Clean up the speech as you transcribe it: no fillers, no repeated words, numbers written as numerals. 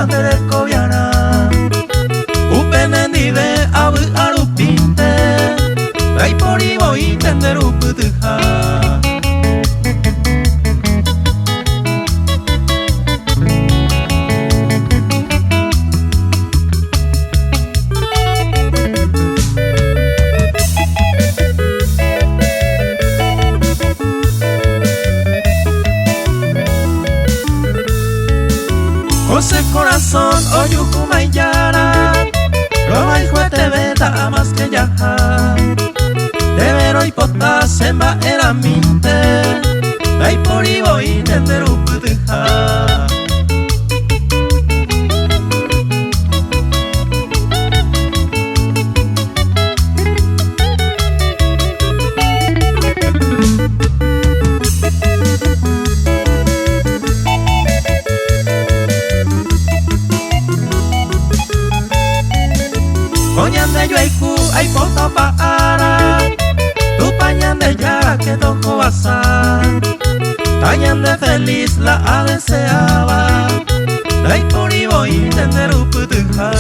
bereko biara Upenen dibe abu arupinte Baipori boi tenderu putuha José Corazón, oyuku maiyara Roba y juete beta más que yaja Debero y pota semba era minte Dai por y voy tenderu putuja Oñan de yuaiku ay pota paara Tu pañan de yara que toco basar Tañan de feliz la deseaba Dai por y voy tenderu putuja